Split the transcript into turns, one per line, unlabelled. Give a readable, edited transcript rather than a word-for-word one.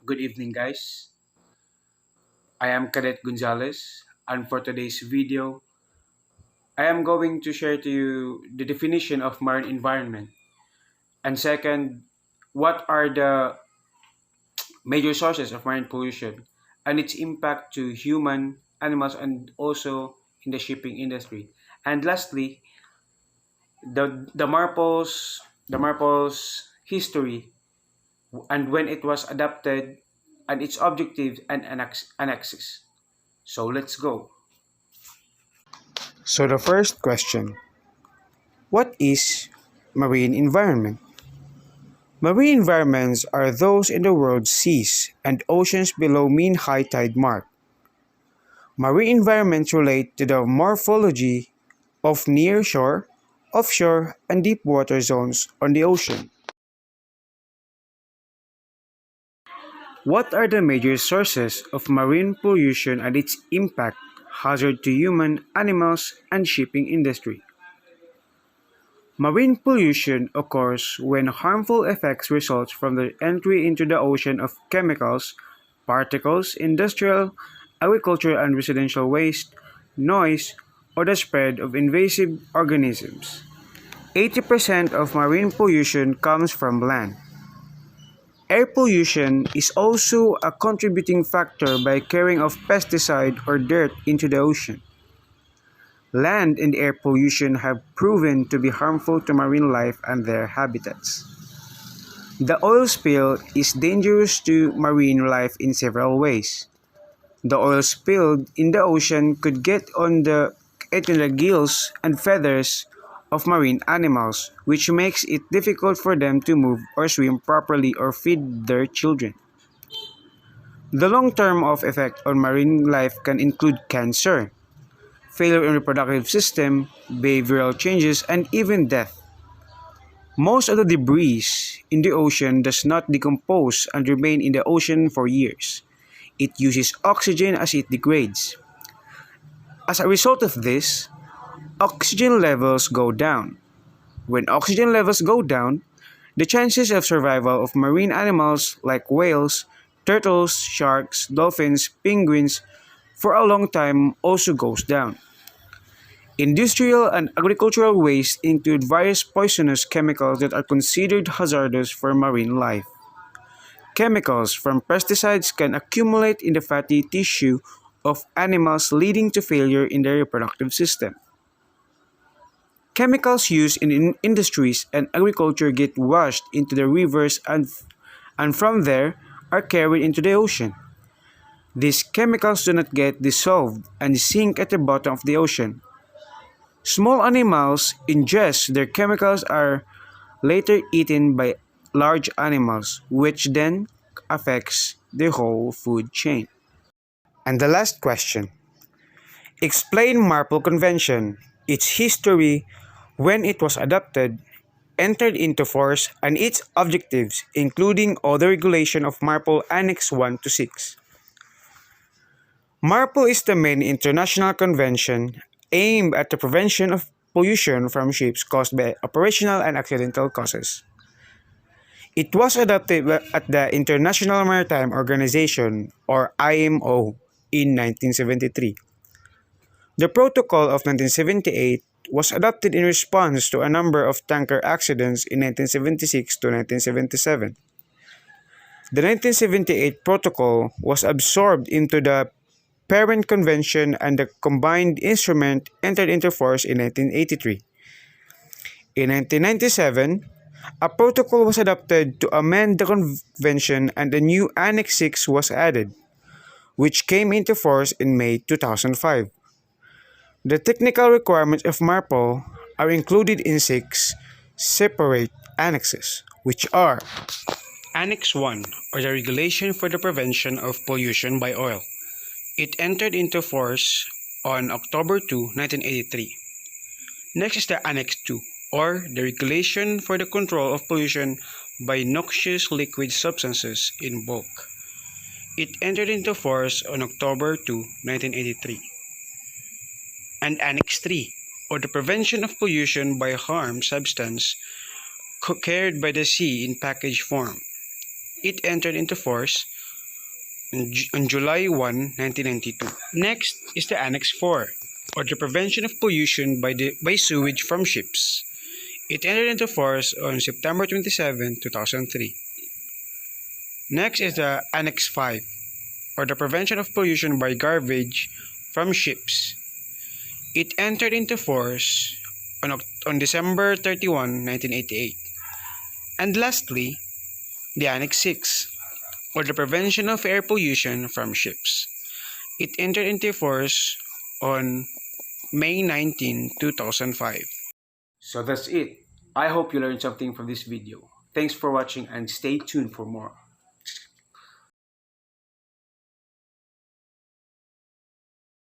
Good evening, guys. I am Cadet Gonzalez, and for today's video, I am going to share to you the definition of marine environment. And second, what are the major sources of marine pollution and its impact to human, animals, and also in the shipping industry. And lastly, the MARPOL's history and when it was adopted and its objectives and annexes. So let's go. So the first question, what is marine environment? Marine environments are those in the world's seas and oceans below mean high tide mark. Marine environments relate to the morphology of near-shore, offshore, and deep water zones on the ocean. What are the major sources of marine pollution and its impact, hazard to human, animals, and shipping industry? Marine pollution occurs when harmful effects result from the entry into the ocean of chemicals, particles, industrial, agricultural and residential waste, noise, or the spread of invasive organisms. 80% of marine pollution comes from land. Air pollution is also a contributing factor by carrying of pesticide or dirt into the ocean. Land and air pollution have proven to be harmful to marine life and their habitats. The oil spill is dangerous to marine life in several ways. The oil spilled in the ocean could get into the gills and feathers of marine animals, which makes it difficult for them to move or swim properly or feed their children. The long-term effect on marine life can include cancer, failure in reproductive system, behavioral changes, and even death. Most of the debris in the ocean does not decompose and remain in the ocean for years. It uses oxygen as it degrades. As a result of this, oxygen levels go down. When oxygen levels go down, the chances of survival of marine animals like whales, turtles, sharks, dolphins, penguins for a long time also goes down. Industrial and agricultural waste include various poisonous chemicals that are considered hazardous for marine life. Chemicals from pesticides can accumulate in the fatty tissue of animals, leading to failure in their reproductive system. Chemicals used in industries and agriculture get washed into the rivers and from there are carried into the ocean. These chemicals do not get dissolved and sink at the bottom of the ocean. Small animals ingest their chemicals are later eaten by large animals, which then affects the whole food chain. And the last question. Explain MARPOL Convention, its history, when it was adopted, entered into force, and its objectives, including all the regulation of MARPOL Annex 1 to 6. MARPOL is the main international convention aimed at the prevention of pollution from ships caused by operational and accidental causes. It was adopted at the International Maritime Organization, or IMO, in 1973. The Protocol of 1978 was adopted in response to a number of tanker accidents in 1976 to 1977. The 1978 Protocol was absorbed into the Parent Convention, and the combined instrument entered into force in 1983. In 1997, a protocol was adopted to amend the convention and a new Annex 6 was added, which came into force in May 2005. The technical requirements of MARPOL are included in 6 separate annexes, which are Annex 1, or the Regulation for the Prevention of Pollution by Oil. It entered into force on October 2, 1983. Next is the Annex 2, or the Regulation for the Control of Pollution by Noxious Liquid Substances in Bulk. It entered into force on October 2, 1983. And Annex 3, or the Prevention of Pollution by Harm Substance carried by the sea in package form. It entered into force on July 1, 1992. Next is the Annex 4, or the Prevention of Pollution by Sewage from Ships. It entered into force on September 27, 2003. Next is the Annex 5, or the Prevention of Pollution by Garbage from Ships. It entered into force on December 31, 1988. And lastly, the Annex 6, or the Prevention of Air Pollution from Ships. It entered into force on May 19, 2005. So that's it. I hope you learned something from this video. Thanks for watching and stay tuned for more.